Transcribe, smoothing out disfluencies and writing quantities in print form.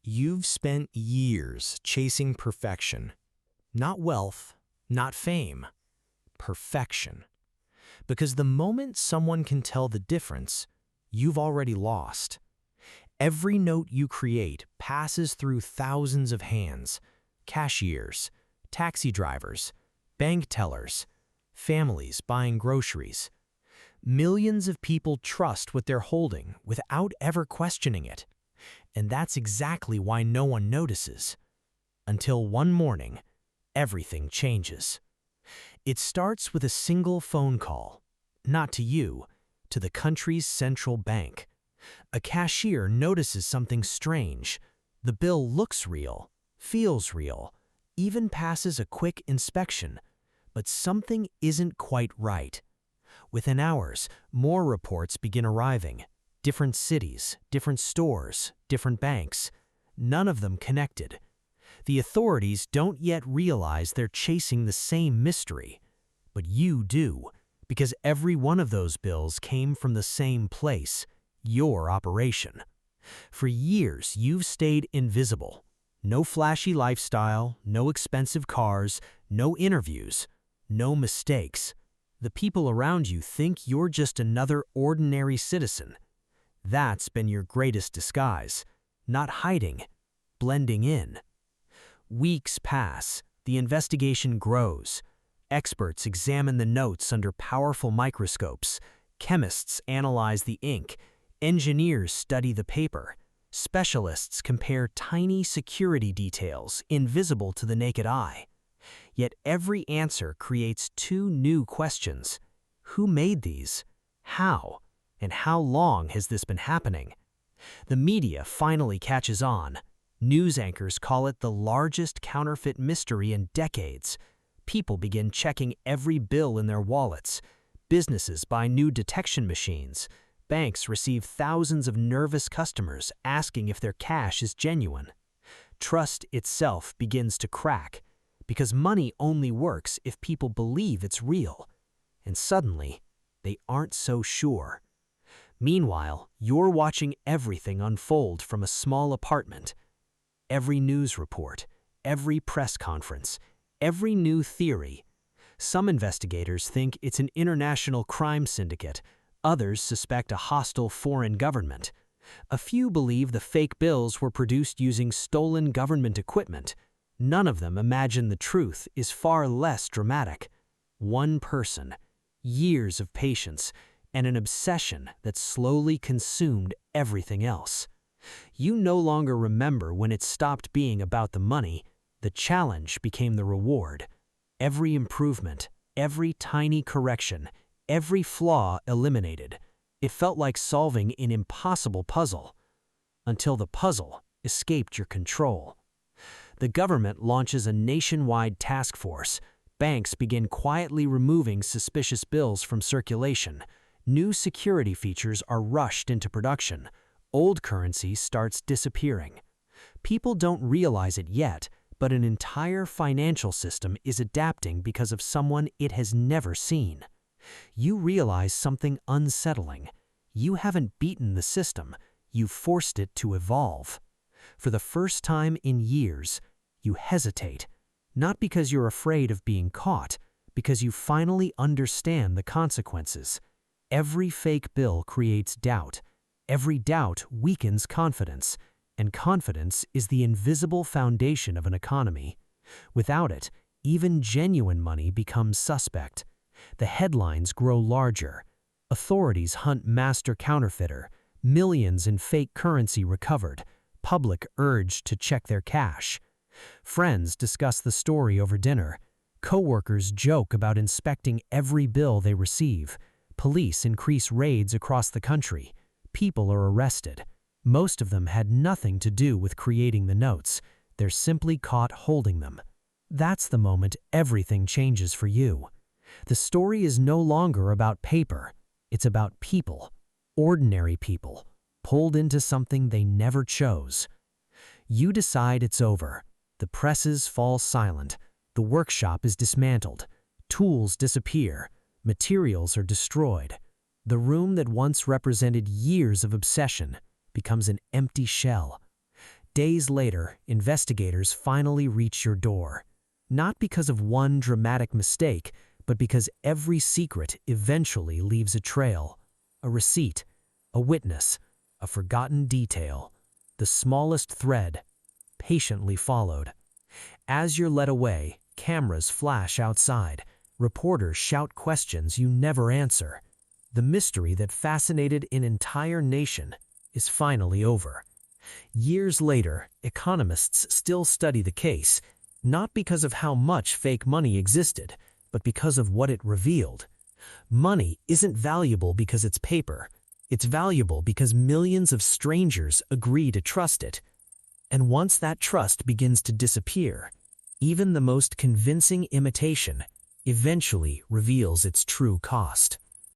You've spent years chasing perfection. Not wealth, not fame. Perfection. Because the moment someone can tell the difference, you've already lost. Every note you create passes through thousands of hands: cashiers, taxi drivers, bank tellers, families buying groceries. Millions of people trust what they're holding without ever questioning it. And that's exactly why no one notices. Until one morning, everything changes. It starts with a single phone call, not to you, to the country's central bank. A cashier notices something strange. The bill looks real, feels real, even passes a quick inspection, but something isn't quite right. Within hours, more reports begin arriving. Different cities, different stores, different banks, none of them connected. The authorities don't yet realize they're chasing the same mystery, but you do, because every one of those bills came from the same place, your operation. For years, you've stayed invisible. No flashy lifestyle, no expensive cars, no interviews, no mistakes. The people around you think you're just another ordinary citizen. That's been your greatest disguise, not hiding, blending in. Weeks pass, the investigation grows. Experts examine the notes under powerful microscopes. Chemists analyze the ink. Engineers study the paper. Specialists compare tiny security details invisible to the naked eye. Yet every answer creates two new questions. Who made these? How? And how long has this been happening? The media finally catches on. News anchors call it the largest counterfeit mystery in decades. People begin checking every bill in their wallets. Businesses buy new detection machines. Banks receive thousands of nervous customers asking if their cash is genuine. Trust itself begins to crack, because money only works if people believe it's real. And suddenly, they aren't so sure. Meanwhile, you're watching everything unfold from a small apartment. Every news report, every press conference, every new theory. Some investigators think it's an international crime syndicate. Others suspect a hostile foreign government. A few believe the fake bills were produced using stolen government equipment. None of them imagine the truth is far less dramatic. One person, years of patience, and an obsession that slowly consumed everything else. You no longer remember when it stopped being about the money. The challenge became the reward. Every improvement, every tiny correction, every flaw eliminated. It felt like solving an impossible puzzle, until the puzzle escaped your control. The government launches a nationwide task force. Banks begin quietly removing suspicious bills from circulation. New security features are rushed into production. Old currency starts disappearing. People don't realize it yet, but an entire financial system is adapting because of someone it has never seen. You realize something unsettling. You haven't beaten the system, you've forced it to evolve. For the first time in years, you hesitate, not because you're afraid of being caught, because you finally understand the consequences. Every fake bill creates doubt. Every doubt weakens confidence, and confidence is the invisible foundation of an economy. Without it, even genuine money becomes suspect. The headlines grow larger. Authorities hunt master counterfeiter. Millions in fake currency recovered. Public urged to check their cash. Friends discuss the story over dinner. Coworkers joke about inspecting every bill they receive. Police increase raids across the country. People are arrested. Most of them had nothing to do with creating the notes. They're simply caught holding them. That's the moment everything changes for you. The story is no longer about paper. It's about people, ordinary people, pulled into something they never chose. You decide it's over. The presses fall silent. The workshop is dismantled. Tools disappear. Materials are destroyed. The room that once represented years of obsession becomes an empty shell. Days later, investigators finally reach your door. Not because of one dramatic mistake, but because every secret eventually leaves a trail. A receipt, a witness, a forgotten detail. The smallest thread, patiently followed. As you're led away, cameras flash outside. Reporters shout questions you never answer. The mystery that fascinated an entire nation is finally over. Years later, economists still study the case, not because of how much fake money existed, but because of what it revealed. Money isn't valuable because it's paper. It's valuable because millions of strangers agree to trust it. And once that trust begins to disappear, even the most convincing imitation eventually reveals its true cost.